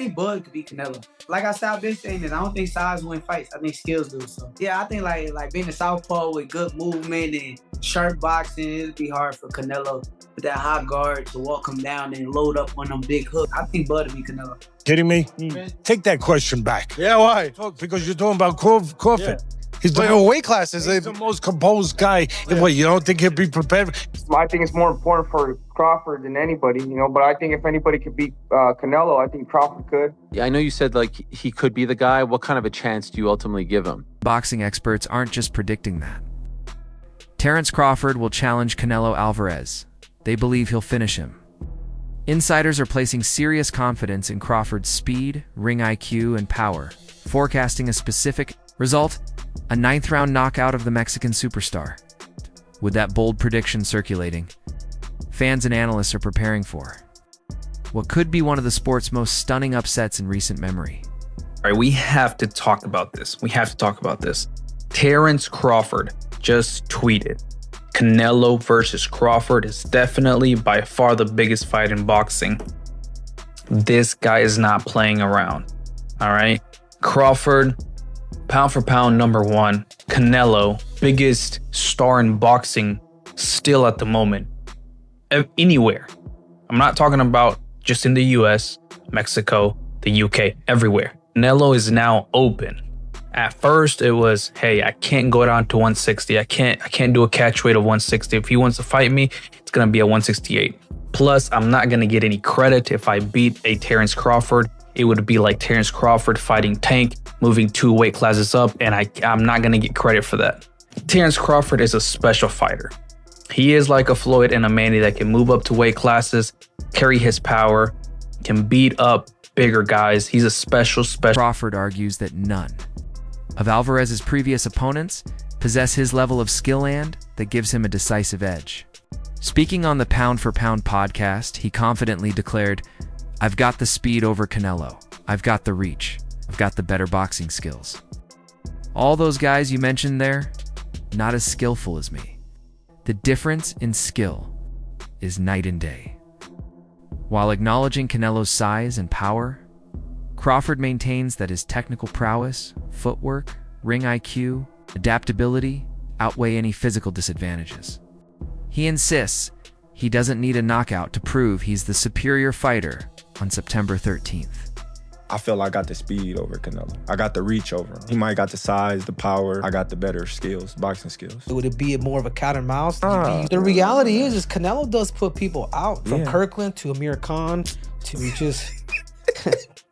think Bud could beat Canelo. Like I said, I've been saying this. I don't think size win fights. I think skills do. So yeah, I think like being a southpaw with good movement and sharp boxing, it'd be hard for Canelo with that high guard to walk him down and load up on them big hooks. I think Bud would beat Canelo. Kidding me? Take that question back. Yeah, why? Because you're talking about Crawford. Yeah. He's the weight classes. He's the most composed guy. Yeah. What, you don't think he'll be prepared? I think it's more important for Crawford than anybody, but I think if anybody could beat Canelo, I think Crawford could. Yeah, I know you said like he could be the guy. What kind of a chance do you ultimately give him? Boxing experts aren't just predicting that. Terence Crawford will challenge Canelo Alvarez. They believe he'll finish him. Insiders are placing serious confidence in Crawford's speed, ring IQ, and power, forecasting a specific result: a 9th-round knockout of the Mexican superstar. With that bold prediction circulating, fans and analysts are preparing for what could be one of the sport's most stunning upsets in recent memory. All right, we have to talk about this. Terence Crawford just tweeted, Canelo versus Crawford is definitely by far the biggest fight in boxing. This guy is not playing around. All right. Crawford, pound for pound, #1. Canelo, biggest star in boxing still at the moment. Anywhere. I'm not talking about just in the US, Mexico, the UK, everywhere. Canelo is now open. At first it was, hey, I can't go down to 160. I can't do a catch weight of 160. If he wants to fight me, it's gonna be at 168. Plus, I'm not gonna get any credit if I beat a Terence Crawford. It would be like Terence Crawford fighting Tank, moving 2 weight classes up, and I'm not gonna get credit for that. Terence Crawford is a special fighter. He is like a Floyd and a Manny that can move up to weight classes, carry his power, can beat up bigger guys. He's a special. Crawford argues that none of Alvarez's previous opponents possess his level of skill and that gives him a decisive edge. Speaking on the Pound for Pound podcast, he confidently declared, "I've got the speed over Canelo. I've got the reach. I've got the better boxing skills. All those guys you mentioned there, not as skillful as me. The difference in skill is night and day." While acknowledging Canelo's size and power, Crawford maintains that his technical prowess, footwork, ring IQ, adaptability outweigh any physical disadvantages. He insists he doesn't need a knockout to prove he's the superior fighter on September 13th. I feel I got the speed over Canelo. I got the reach over him. He might got the size, the power. I got the better skills, boxing skills. Would it be more of a cat and mouse? The reality is Canelo does put people out. From Kirkland to Amir Khan to just...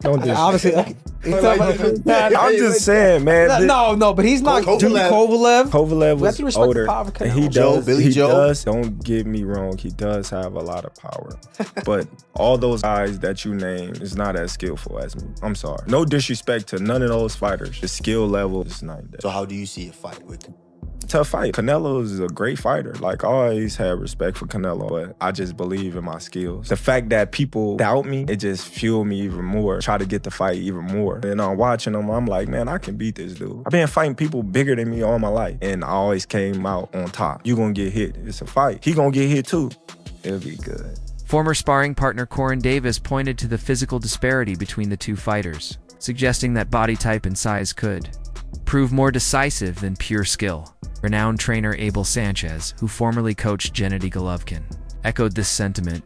Don't do obviously. I'm just saying, man. No, but he's not. Kovalev. Kovalev was older. And he does. Don't get me wrong. He does have a lot of power, but all those guys that you name is not as skillful as me. I'm sorry. No disrespect to none of those fighters. The skill level is not there. So how do you see a fight with him? Tough fight. Canelo is a great fighter. Like, I always had respect for Canelo, but I just believe in my skills. The fact that people doubt me, it just fueled me even more. Try to get the fight even more. And I'm watching them, I'm like, man, I can beat this dude. I've been fighting people bigger than me all my life, and I always came out on top. You gonna get hit. It's a fight. He gonna get hit too. It'll be good. Former sparring partner Corin Davis pointed to the physical disparity between the two fighters, suggesting that body type and size could prove more decisive than pure skill. Renowned trainer Abel Sanchez, who formerly coached Gennady Golovkin, echoed this sentiment,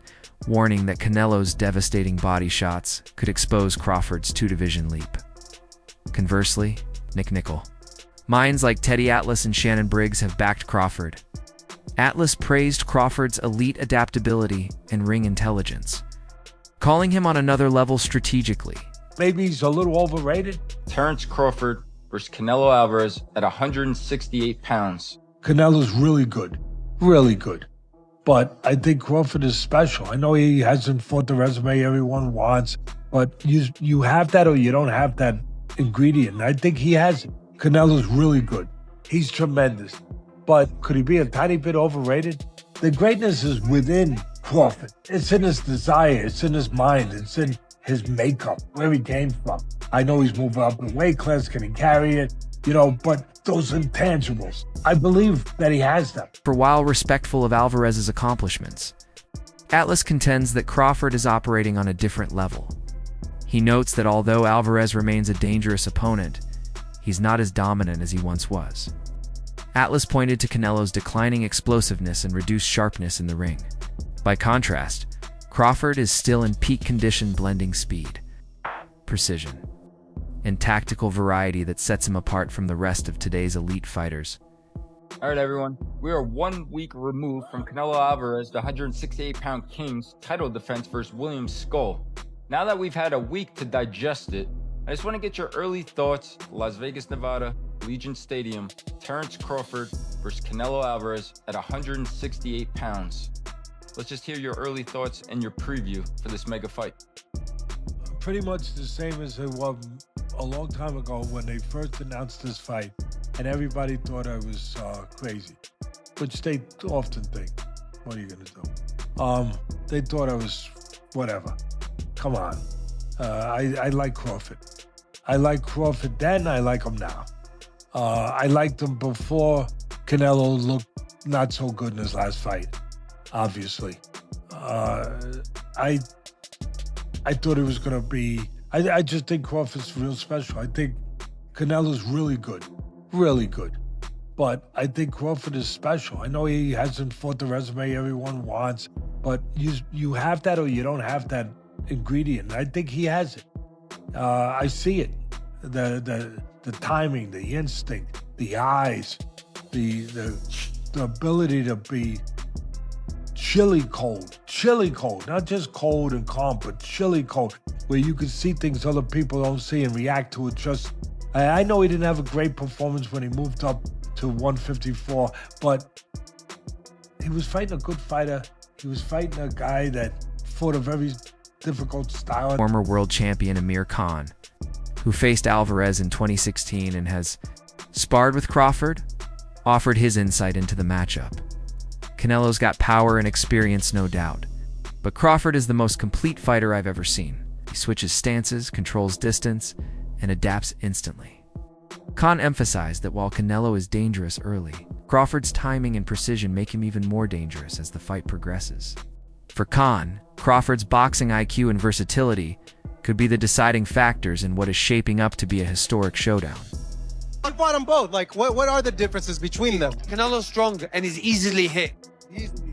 warning that Canelo's devastating body shots could expose Crawford's 2-division leap. Conversely, Nick Nickel. Minds like Teddy Atlas and Shannon Briggs have backed Crawford. Atlas praised Crawford's elite adaptability and ring intelligence, calling him on another level strategically. Maybe he's a little overrated. Terence Crawford versus Canelo Alvarez at 168 pounds. Canelo's really good. Really good. But I think Crawford is special. I know he hasn't fought the resume everyone wants, but you have that or you don't have that ingredient. I think he has it. Canelo's really good. He's tremendous. But could he be a tiny bit overrated? The greatness is within Crawford. It's in his desire. It's in his mind. It's in his makeup, where he came from. I know he's moving up in weight class. Can he carry it? But those intangibles, I believe that he has them. For while respectful of Alvarez's accomplishments, Atlas contends that Crawford is operating on a different level. He notes that although Alvarez remains a dangerous opponent, he's not as dominant as he once was. Atlas pointed to Canelo's declining explosiveness and reduced sharpness in the ring. By contrast, Crawford is still in peak condition, blending speed, precision, and tactical variety that sets him apart from the rest of today's elite fighters. All right, everyone. We are 1 week removed from Canelo Alvarez, the 168-pound King's title defense versus William Skull. Now that we've had a week to digest it, I just want to get your early thoughts. Las Vegas, Nevada, Legion Stadium, Terence Crawford versus Canelo Alvarez at 168 pounds. Let's just hear your early thoughts and your preview for this mega fight. Pretty much the same as it was a long time ago when they first announced this fight, and everybody thought I was crazy, which they often think. What are you gonna do? They thought I was whatever. Come on. I like Crawford. I like Crawford then, I like him now. I liked him before Canelo looked not so good in his last fight, obviously. I thought it was gonna be, I just think Crawford's real special. I think Canelo's really good. But I think Crawford is special. I know he hasn't fought the resume everyone wants, but you have that or you don't have that ingredient. I think he has it. I see it. The timing, the instinct, the eyes, the ability to be chilly cold, not just cold and calm, but chilly cold, where you can see things other people don't see and react to it. I know he didn't have a great performance when he moved up to 154, but he was fighting a good fighter. He was fighting a guy that fought a very difficult style. Former world champion Amir Khan, who faced Alvarez in 2016 and has sparred with Crawford, offered his insight into the matchup. Canelo's got power and experience, no doubt, but Crawford is the most complete fighter I've ever seen. He switches stances, controls distance, and adapts instantly. Khan emphasized that while Canelo is dangerous early, Crawford's timing and precision make him even more dangerous as the fight progresses. For Khan, Crawford's boxing IQ and versatility could be the deciding factors in what is shaping up to be a historic showdown. I fought them both. Like, what are the differences between them? Canelo's stronger and is easily hit.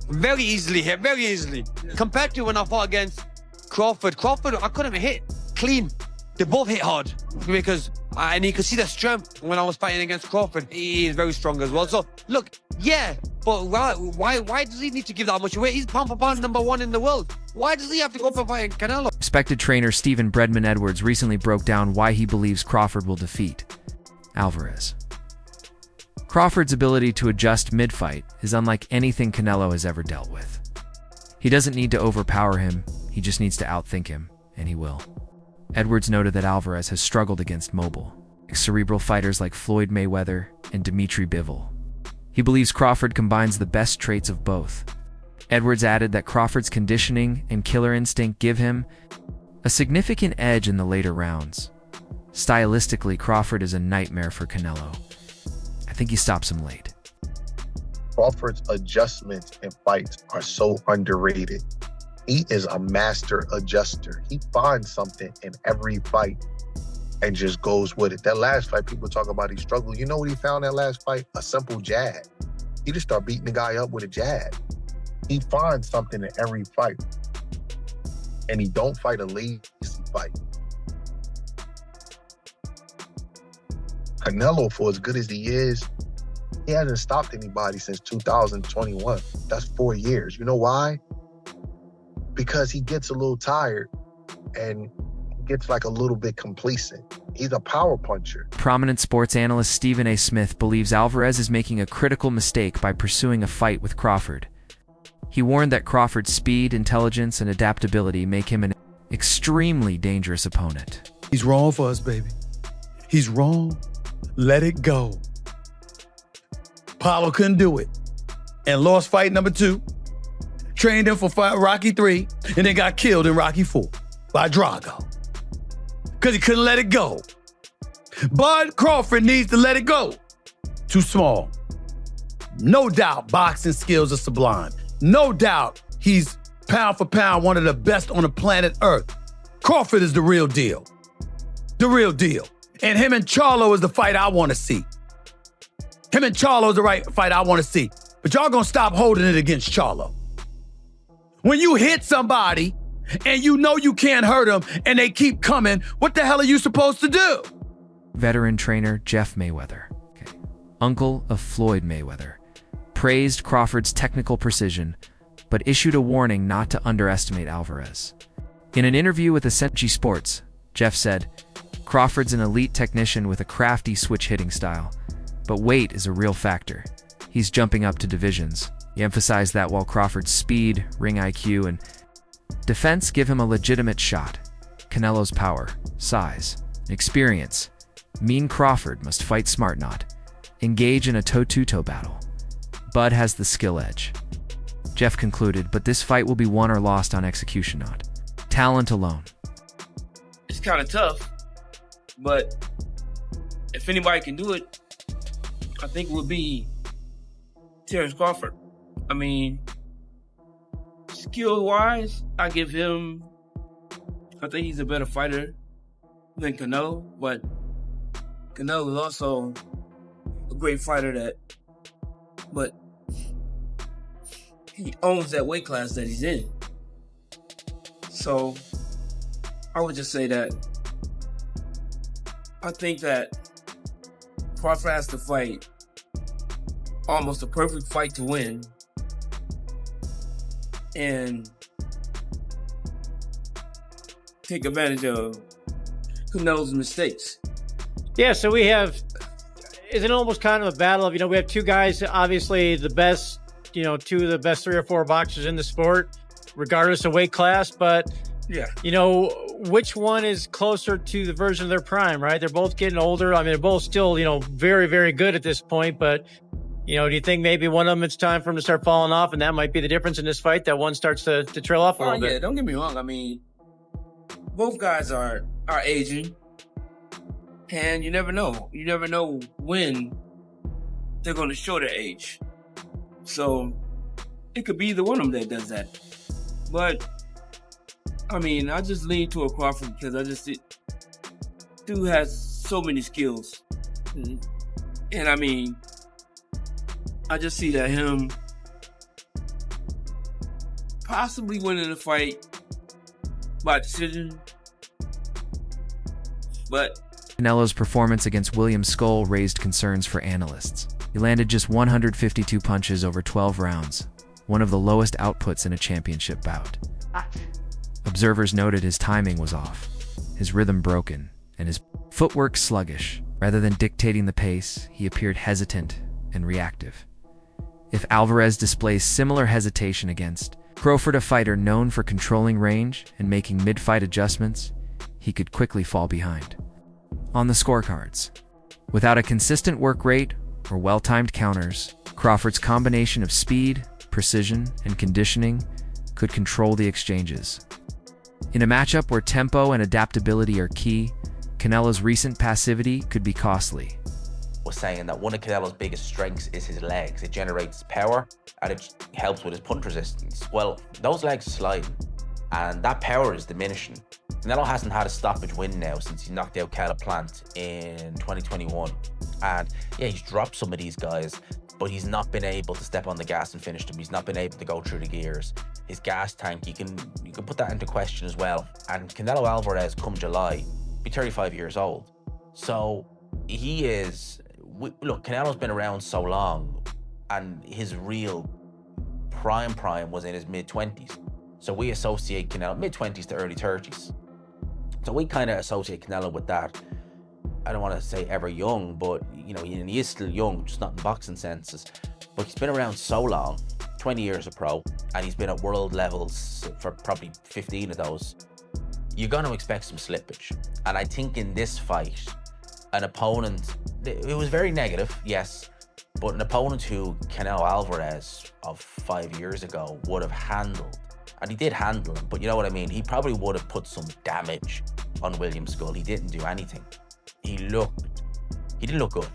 Very easily hit, very easily. Compared to when I fought against Crawford, I couldn't hit clean. They both hit hard because, and you could see the strength when I was fighting against Crawford. He is very strong as well. So, look, yeah, but why does he need to give that much away? He's pound for pound #1 in the world. Why does he have to go for fighting Canelo? Respected trainer Stephen Bredman Edwards recently broke down why he believes Crawford will defeat Alvarez. Crawford's ability to adjust mid-fight is unlike anything Canelo has ever dealt with. He doesn't need to overpower him, he just needs to outthink him, and he will. Edwards noted that Alvarez has struggled against mobile, cerebral fighters like Floyd Mayweather and Dimitri Bivol. He believes Crawford combines the best traits of both. Edwards added that Crawford's conditioning and killer instinct give him a significant edge in the later rounds. Stylistically, Crawford is a nightmare for Canelo. I think he stops him late. Crawford's adjustments in fights are so underrated. He is a master adjuster. He finds something in every fight and just goes with it. That last fight, people talk about he struggled. You know what he found that last fight? A simple jab. He just started beating the guy up with a jab. He finds something in every fight. And he don't fight a lazy fight. Canelo, for as good as he is, he hasn't stopped anybody since 2021. That's 4 years. You know why? Because he gets a little tired and gets like a little bit complacent. He's a power puncher. Prominent sports analyst Stephen A. Smith believes Alvarez is making a critical mistake by pursuing a fight with Crawford. He warned that Crawford's speed, intelligence, and adaptability make him an extremely dangerous opponent. He's wrong for us, baby. He's wrong. Let it go. Paulo couldn't do it and lost fight #2. Trained him for fight Rocky 3 and then got killed in Rocky 4 by Drago because he couldn't let it go. Bud Crawford needs to let it go. Too small. No doubt boxing skills are sublime. No doubt he's pound for pound one of the best on the planet Earth. Crawford is the real deal. The real deal. And him and Charlo is the fight I want to see. Him and Charlo is the right fight I want to see. But y'all gonna stop holding it against Charlo. When you hit somebody and you know you can't hurt them and they keep coming, what the hell are you supposed to do? Veteran trainer Jeff Mayweather, uncle of Floyd Mayweather, praised Crawford's technical precision, but issued a warning not to underestimate Alvarez. In an interview with Ascension Sports, Jeff said, "Crawford's an elite technician with a crafty switch hitting style, but weight is a real factor. He's jumping up to divisions." He emphasized that while Crawford's speed, ring IQ, and defense give him a legitimate shot, Canelo's power, size, and experience mean Crawford must fight smart, not engage in a toe-to-toe battle. Bud has the skill edge. Jeff concluded, but this fight will be won or lost on execution, not talent alone. It's kind of tough, but if anybody can do it, I think it would be Terence Crawford. I mean, skill-wise, I think he's a better fighter than Canelo, but Canelo is also a great fighter but he owns that weight class that he's in. So I would just say that I think that Crawford has to fight almost a perfect fight to win and take advantage of Canelo's mistakes. Yeah, so we have, is it almost kind of a battle of, we have two guys, obviously the best, two of the best 3 or 4 boxers in the sport, regardless of weight class, but yeah, which one is closer to the version of their prime, right? They're both getting older. I mean, they're both still, very, very good at this point, but do you think maybe one of them, it's time for them to start falling off, and that might be the difference in this fight, that one starts to trail off a little bit? Yeah, don't get me wrong. I mean, both guys are aging, and you never know. You never know when they're going to show their age. So it could be either one of them that does that. But, I mean, I just lean toward Crawford because I just see dude has so many skills. And, I mean, I just see that him possibly winning the fight by decision. But Canelo's performance against William Skull raised concerns for analysts. He landed just 152 punches over 12 rounds, one of the lowest outputs in a championship bout. Observers noted his timing was off, his rhythm broken, and his footwork sluggish. Rather than dictating the pace, he appeared hesitant and reactive. If Alvarez displays similar hesitation against Crawford, a fighter known for controlling range and making mid-fight adjustments, he could quickly fall behind. On the scorecards, without a consistent work rate or well-timed counters, Crawford's combination of speed, precision, and conditioning could control the exchanges. In a matchup where tempo and adaptability are key, Canelo's recent passivity could be costly. Was saying that one of Canelo's biggest strengths is his legs. It generates power and it helps with his punch resistance. Well, those legs are sliding and that power is diminishing. Canelo hasn't had a stoppage win now since he knocked out Caleb Plant in 2021. And yeah, he's dropped some of these guys, but he's not been able to step on the gas and finish them. He's not been able to go through the gears. His gas tank, you can put that into question as well. And Canelo Alvarez, come July, be 35 years old. So he is, look, Canelo's been around so long and his real prime was in his mid-20s. So we associate Canelo, mid-20s to early 30s. So we kind of associate Canelo with that. I don't want to say ever young, but he is still young, just not in boxing senses. But he's been around so long, 20 years a pro, and he's been at world levels for probably 15 of those. You're going to expect some slippage. And I think in this fight, an opponent, it was very negative, yes, but an opponent who Canelo Alvarez of 5 years ago would have handled, and he did handle him, but you know what I mean? He probably would have put some damage on William Skull. He didn't do anything. He didn't look good.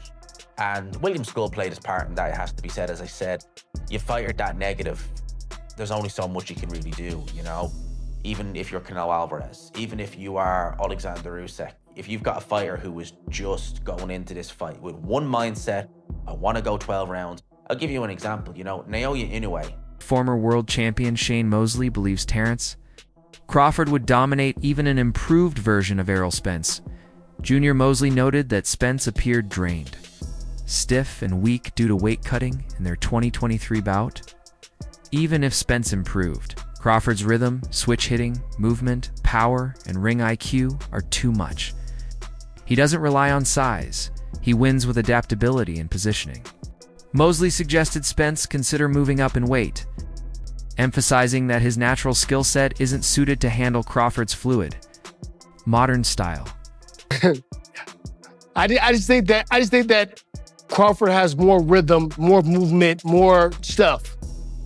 And William Skull played his part in that, it has to be said. As I said, you fight that negative, there's only so much you can really do, even if you're Canelo Alvarez, even if you are Alexander Usyk, if you've got a fighter who is just going into this fight with one mindset, I want to go 12 rounds. I'll give you an example. Naoya Inoue. Former world champion Shane Mosley believes Terence Crawford would dominate even an improved version of Errol Spence. Junior Mosley noted that Spence appeared drained, stiff and weak due to weight cutting in their 2023 bout. Even if Spence improved, Crawford's rhythm, switch hitting, movement, power, and ring IQ are too much. He doesn't rely on size. He wins with adaptability and positioning. Mosley suggested Spence consider moving up in weight, emphasizing that his natural skill set isn't suited to handle Crawford's fluid, modern style. I just think that Crawford has more rhythm, more movement, more stuff.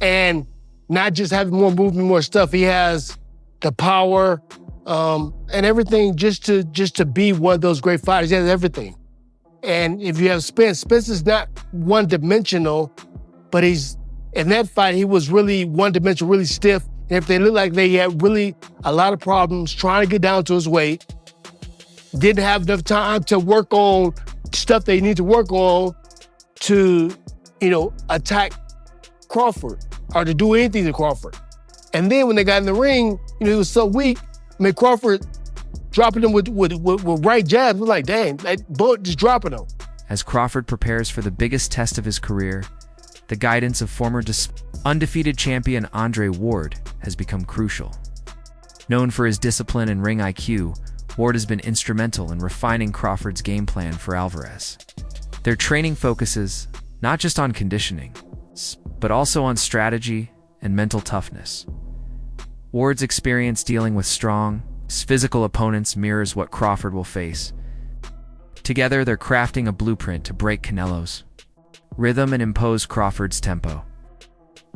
And not just having more movement, more stuff, he has the power and everything just to be one of those great fighters. He has everything. And if you have Spence is not one-dimensional, but in that fight, he was really one-dimensional, really stiff. And if they looked like they had really a lot of problems trying to get down to his weight, didn't have enough time to work on stuff they need to work on to, attack Crawford or to do anything to Crawford. And then when they got in the ring, he was so weak. Crawford dropping him with right jabs. We're like, dang, that bullet just dropping him. As Crawford prepares for the biggest test of his career, the guidance of former undefeated champion Andre Ward has become crucial. Known for his discipline and ring IQ, Ward has been instrumental in refining Crawford's game plan for Alvarez. Their training focuses not just on conditioning, but also on strategy and mental toughness. Ward's experience dealing with strong, physical opponents mirrors what Crawford will face. Together, they're crafting a blueprint to break Canelo's rhythm and impose Crawford's tempo.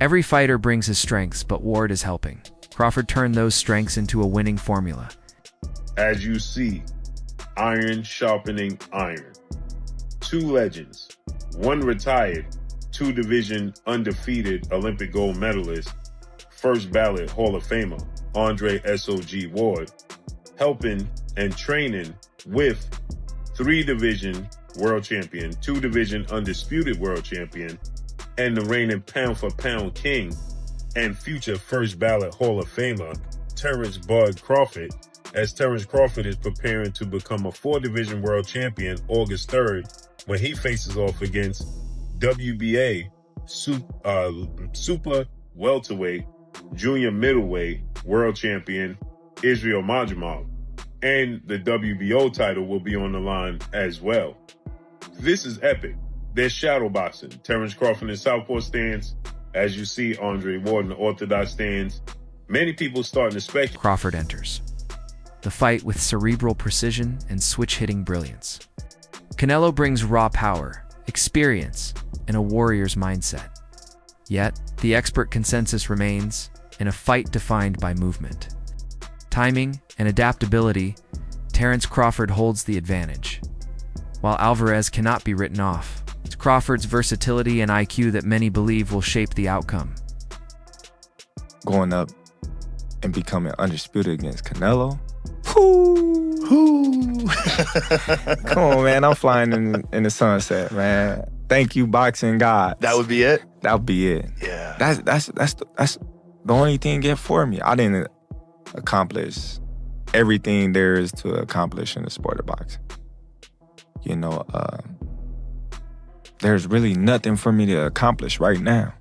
Every fighter brings his strengths, but Ward is helping Crawford turn those strengths into a winning formula. As you see, iron sharpening iron. 2 legends, 1 retired, 2 division undefeated Olympic gold medalist, first ballot Hall of Famer, Andre S.O.G. Ward, helping and training with 3 division world champion, 2 division undisputed world champion, and the reigning pound-for-pound king and future first ballot Hall of Famer, Terence Bud Crawford, as Terence Crawford is preparing to become a 4-division world champion August 3rd when he faces off against WBA super welterweight, junior middleweight world champion Israel Majumov. And the WBO title will be on the line as well. This is epic. There's shadow boxing. Terence Crawford in southpaw stance. As you see, Andre Ward in the orthodox stance. Many people starting to speculate. Crawford enters the fight with cerebral precision and switch-hitting brilliance. Canelo brings raw power, experience, and a warrior's mindset. Yet, the expert consensus remains in a fight defined by movement. Timing and adaptability, Terence Crawford holds the advantage. While Alvarez cannot be written off, it's Crawford's versatility and IQ that many believe will shape the outcome. Going up and becoming undisputed against Canelo. Come on, man. I'm flying in the sunset, man. Thank you, boxing God. That would be it? That would be it. Yeah. That's the only thing get for me. I didn't accomplish everything there is to accomplish in the sport of boxing. There's really nothing for me to accomplish right now.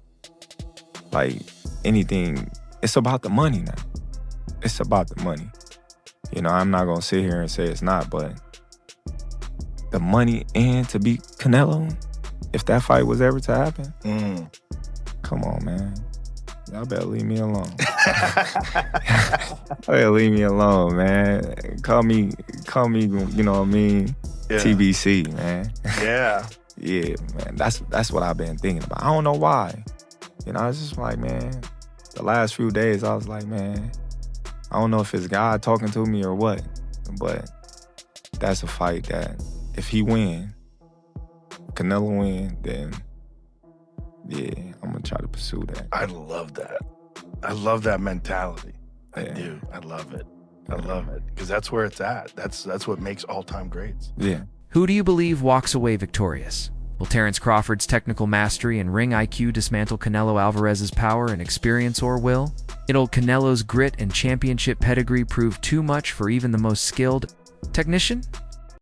Like anything, it's about the money now. It's about the money. I'm not gonna sit here and say it's not, but the money and to beat Canelo, if that fight was ever to happen, come on, man. Y'all better leave me alone. Better leave me alone, man. Call me, you know what I mean? Yeah. TBC, man. Yeah. Yeah, man. That's what I've been thinking about. I don't know why. I was just like, man, the last few days I was like, man, I don't know if it's God talking to me or what, but that's a fight that if he win, Canelo win, then yeah, I'm gonna try to pursue that. I love that. I love that mentality. I do. I love it. I love it because that's where it's at. That's what makes all-time greats. Yeah. Who do you believe walks away victorious? Will Terence Crawford's technical mastery and ring IQ dismantle Canelo Alvarez's power and experience, or will Canelo's grit and championship pedigree prove too much for even the most skilled technician?